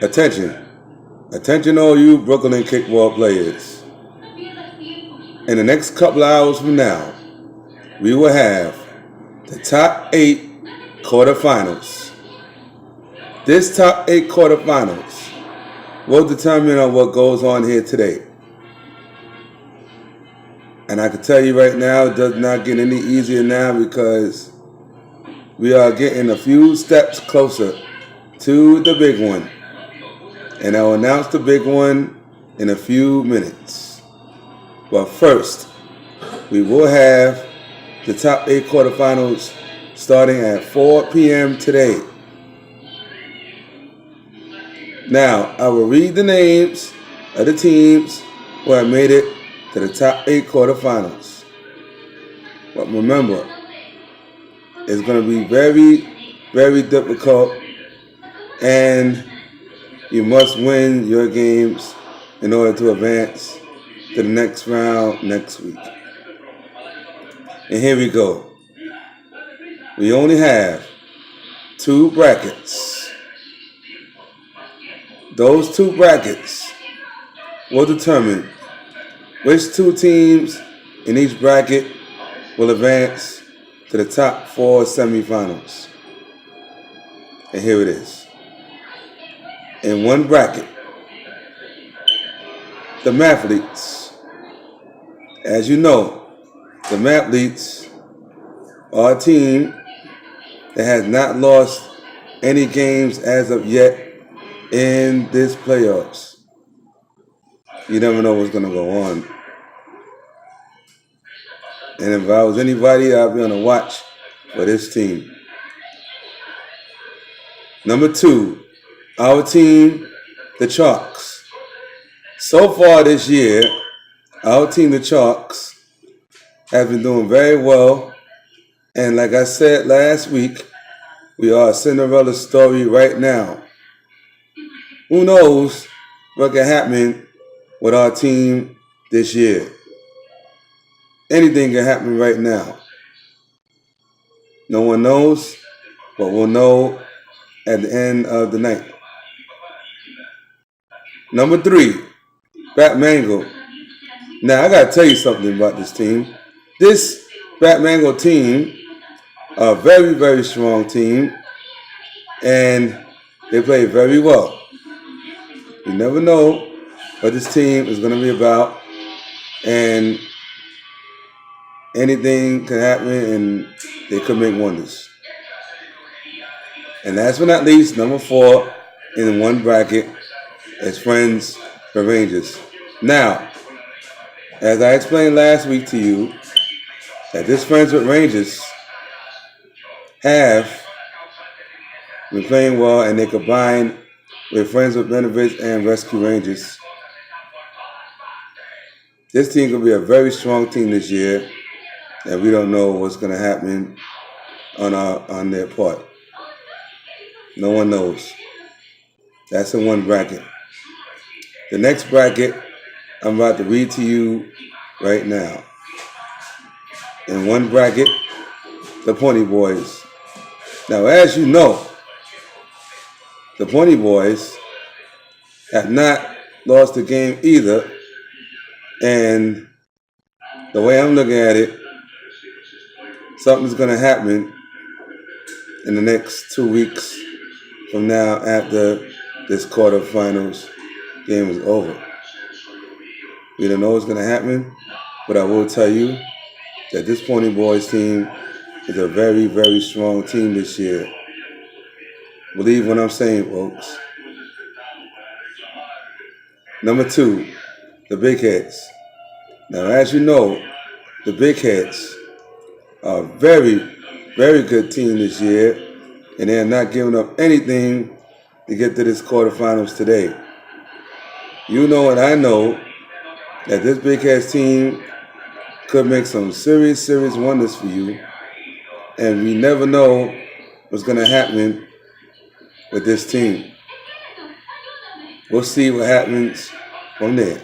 Attention. Attention all you Brooklyn kickball players. In the next couple hours from now, we will have the top 8 quarterfinals. This top 8 quarterfinals will determine on what goes on here today. And I can tell you right now, it does not get any easier now because we are getting a few steps closer to the big one. And I will announce the big one in a few minutes. But first, we will have the top 8 quarterfinals starting at 4 p.m. today. Now, I will read the names of the teams who have made it to the top 8 quarterfinals. But remember, it's going to be very, very difficult, and you must win your games in order to advance to the next round next week. And here we go. We only have 2 brackets. Those 2 brackets will determine which 2 teams in each bracket will advance to the top 4 semifinals. And here it is. In one bracket, the Mathletes. As you know, the Mathletes are a team that has not lost any games as of yet in this playoffs. You never know what's going to go on. And if I was anybody, I'd be on the watch for this team. Number 2, our team, the Chalks. So far this year, our team, the Chalks, has been doing very well. And like I said last week, we are a Cinderella story right now. Who knows what can happen with our team this year? Anything can happen right now. No one knows, but we'll know at the end of the night. Number 3, Batmango. Now, I got to tell you something about this team. This Batmango team, a very, very strong team, and they play very well. You never know what this team is going to be about, and anything can happen, and they could make wonders. And last but not least, number 4 in one bracket is Friends with Rangers. Now, as I explained last week to you, that this Friends with Rangers have been playing well, and they combine with Friends with Benefits and Rescue Rangers. This team could be a very strong team this year, and we don't know what's going to happen on their part. No one knows. That's in one bracket. The next bracket I'm about to read to you right now. In one bracket, the Pony Boys. Now, as you know, the Pony Boys have not lost a game either, and the way I'm looking at it, something's going to happen in the next 2 weeks from now after this quarterfinals game is over. We don't know what's going to happen, but I will tell you that this Pony Boys team is a very, very strong team this year. Believe what I'm saying, folks. Number 2, the Big Heads. Now, as you know, the Big Heads are a very, very good team this year, and they are not giving up anything to get to this quarterfinals today. You know and I know that this Big Heads team could make some serious, serious wonders for you, and we never know what's going to happen with this team. We'll see what happens from there.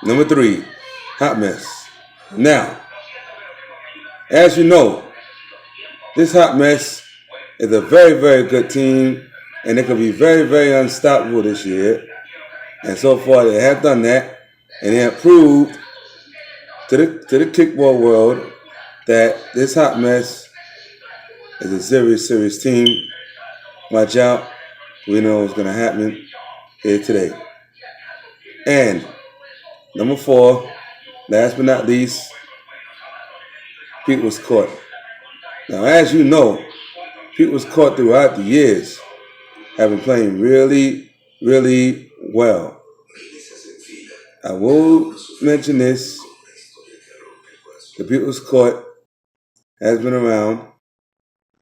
Number 3, Hot Mess. Now, as you know, this Hot Mess is a very, very good team, and they could be very, very unstoppable this year. And so far, they have done that, and they have proved to the kickball world that this hot mess is a serious, serious team. Watch out. We know what's going to happen here today. And number 4, last but not least, Pete was caught. Now, as you know, Pete was caught throughout the years, have been playing really, really well. I will mention this. The Pete was caught has been around.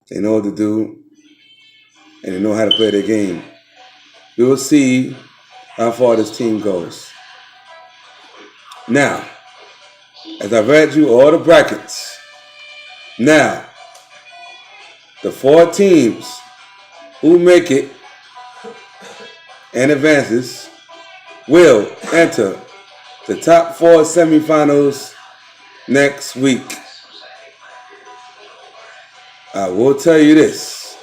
They know what to do, and they know how to play their game. We will see how far this team goes. Now, as I read you all the brackets, now, the 4 teams who make it and advances will enter the top 4 semifinals next week. I will tell you this.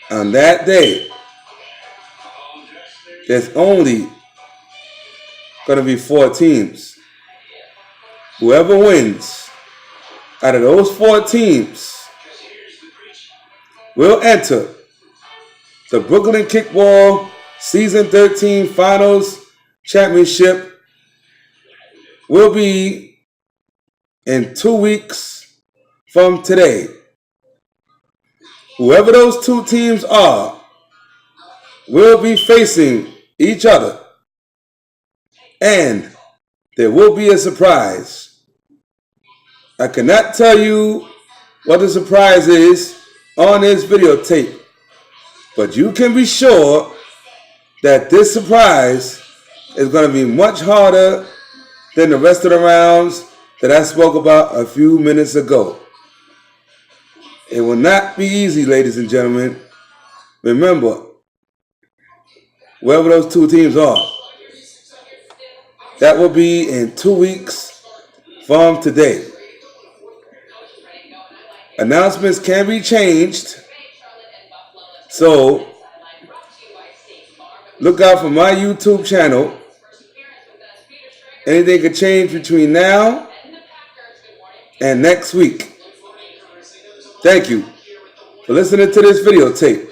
On that day, there's only going to be 4 teams. Whoever wins out of those 4 teams will enter the Brooklyn Kickball Season 13 Finals Championship. Will be in 2 weeks from today. Whoever those 2 teams are will be facing each other. And there will be a surprise. I cannot tell you what the surprise is on this videotape, but you can be sure that this surprise is going to be much harder than the rest of the rounds that I spoke about a few minutes ago. It will not be easy, ladies and gentlemen. Remember, wherever those 2 teams are, that will be in 2 weeks from today. Announcements can be changed, so look out for my YouTube channel. Anything can change between now and next week. Thank you for listening to this videotape.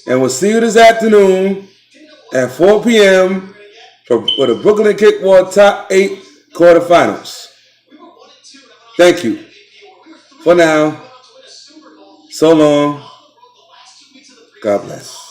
And we'll see you this afternoon at 4 p.m. for the Brooklyn Kickball Top 8 quarterfinals. Thank you. For now, so long. God bless.